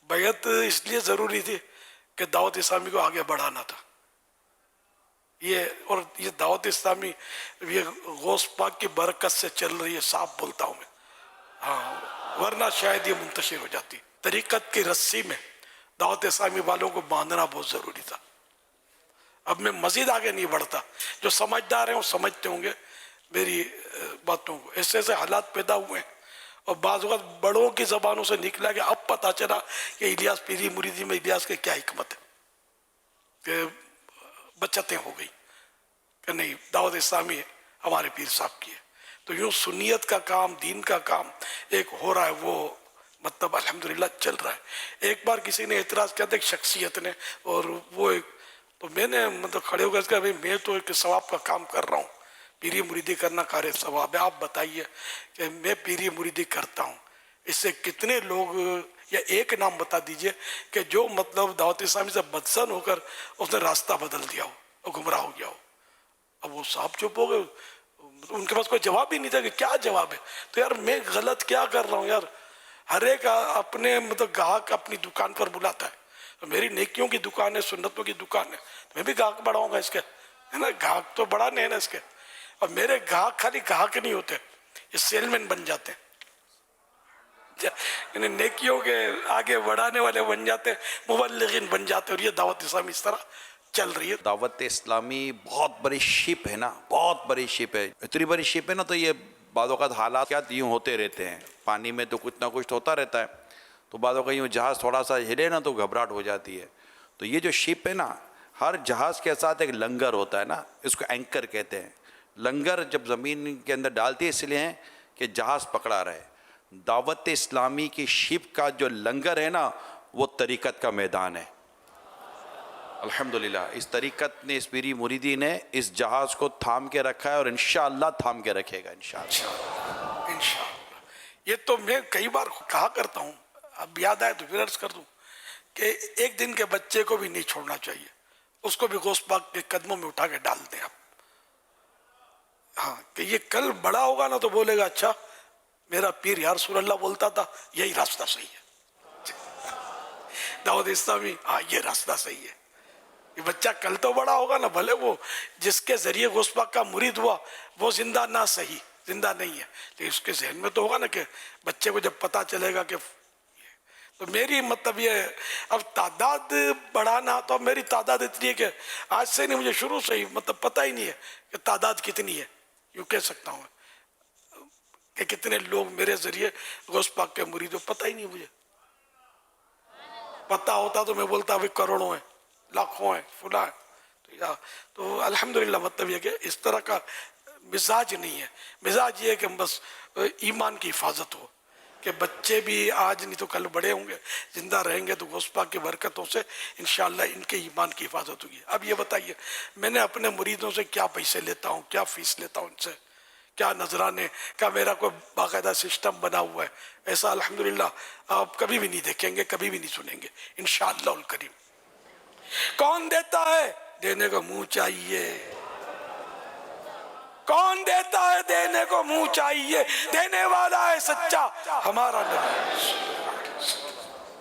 بیعت اس لیے ضروری تھی کہ دعوت اسلامی کو آگے بڑھانا تھا. یہ دعوت اسلامی یہ غوث پاک کی برکت سے چل رہی ہے، صاف بولتا ہوں میں. ہاں، ورنہ شاید یہ منتشر ہو جاتی. طریقت کی رسی میں دعوت اسلامی والوں کو باندھنا بہت ضروری تھا. اب میں مزید آگے نہیں بڑھتا. جو سمجھدار ہیں وہ سمجھتے ہوں گے میری باتوں کو. ایسے ایسے حالات پیدا ہوئے ہیں اور بعض اوقات بڑوں کی زبانوں سے نکلا کہ اب پتہ چلا کہ الیاس پیری مریدی میں الیاس کی کیا حکمت ہے، کہ بچتیں ہو گئی کہ نہیں دعوت اسلامی ہمارے پیر صاحب کی ہے. تو یوں سنیت کا کام، دین کا کام ایک ہو رہا ہے، وہ مطلب الحمدللہ چل رہا ہے. ایک بار کسی نے اعتراض کیا تھا ایک شخصیت نے، اور وہ تو میں نے مطلب کھڑے ہو کر کہا میں تو ایک ثواب کا کام کر رہا ہوں، پیری مریدی کرنا کار ثواب ہے. آپ بتائیے کہ میں پیری مریدی کرتا ہوں، اس سے کتنے لوگ، یا ایک نام بتا دیجئے کہ جو مطلب دعوت اسلامی سے بدسن ہو کر اس نے راستہ بدل دیا ہو اور گمراہ ہو گیا ہو. اب وہ صاحب چپ ہو گئے، ان کے پاس کوئی جواب ہی نہیں تھا کہ کیا جواب ہے. تو یار میں غلط کیا کر رہا ہوں یار؟ ہر ایک اپنے مطلب گاہک اپنی دکان پر بلاتا ہے. میری نیکیوں کی دکان ہے، سنتوں کی دکان ہے، میں بھی گاہک بڑھاؤں گا اس کے، ہے نا. گاہک تو بڑھانے ہیں نا اس کے. اور میرے گاہک خالی گاہک نہیں ہوتے، یہ سیل مین بن جاتے ہیں، یعنی نیکیوں کے آگے بڑھانے والے بن جاتے ہیں، مبلغین بن جاتے ہیں. اور یہ دعوت اسلامی اس طرح چل رہی ہے. دعوت اسلامی بہت بڑی شپ ہے نا، بہت بڑی شپ ہے. اتنی بڑی شپ ہے نا، تو یہ بعض اوقات حالات کیا یوں ہوتے رہتے ہیں. پانی میں تو کچھ نہ کچھ ہوتا رہتا ہے، تو بعض اوقات یوں جہاز تھوڑا سا ہلے نا تو گھبراہٹ ہو جاتی ہے. تو یہ جو شپ ہے نا، ہر جہاز کے ساتھ ایک لنگر ہوتا ہے نا، اس کو اینکر کہتے ہیں. لنگر جب زمین کے اندر ڈالتی ہے اس لیے کہ جہاز پکڑا رہے. دعوت اسلامی کی شپ کا جو لنگر ہے نا، وہ طریقت کا میدان ہے. الحمدللہ اس طریقت نے، اس پیری مریدی نے اس جہاز کو تھام کے رکھا ہے، اور انشاءاللہ تھام کے رکھے گا انشاءاللہ. انشاءاللہ. یہ تو میں کئی بار کہا کرتا ہوں، اب یاد آئے تو پھر عرض کر دوں کہ ایک دن کے بچے کو بھی نہیں چھوڑنا چاہیے، اس کو بھی غوث پاک کے قدموں میں اٹھا کے ڈال دیں آپ. ہاں، کہ یہ کل بڑا ہوگا نا تو بولے گا اچھا میرا پیر یا رسول اللہ بولتا تھا، یہی راستہ صحیح ہے. دعوت اسلامی، ہاں یہ راستہ صحیح ہے. یہ بچہ کل تو بڑا ہوگا نا، بھلے وہ جس کے ذریعے غوث پاک کا مرید ہوا وہ زندہ نہ صحیح، زندہ نہیں ہے، لیکن اس کے ذہن میں تو ہوگا نا کہ بچے کو جب پتہ چلے گا کہ. تو میری مطلب یہ اب تعداد بڑھانا، تو اب میری تعداد اتنی ہے کہ آج سے نہیں، مجھے شروع سے ہی مطلب پتہ ہی نہیں ہے کہ تعداد کتنی ہے. یوں کہہ سکتا ہوں کہ کتنے لوگ میرے ذریعے غوث پاک کے مرید ہو، پتہ ہی نہیں مجھے. پتہ ہوتا تو میں بولتا ابھی کروڑوں ہیں، لاکھوں ہیں، فلاں ہیں. تو الحمدللہ مطلب یہ کہ اس طرح کا مزاج نہیں ہے. مزاج یہ ہے کہ بس ایمان کی حفاظت ہو، کہ بچے بھی آج نہیں تو کل بڑے ہوں گے، زندہ رہیں گے تو غوث پاک کی برکتوں سے انشاءاللہ ان کے ایمان کی حفاظت ہوگی. اب یہ بتائیے میں نے اپنے مریدوں سے کیا پیسے لیتا ہوں، کیا فیس لیتا ہوں ان سے، کیا نذرانے کا میرا کوئی باقاعدہ سسٹم بنا ہوا ہے. ایسا الحمدللہ آپ کبھی بھی نہیں دیکھیں گے، کبھی بھی نہیں سنیں گے انشاءاللہ الکریم. کون دیتا ہے؟ دینے کو منہ چاہیے. کون دیتا ہے؟ دینے کو منہ چاہیے. دینے والا ہے سچا ہمارا نبی.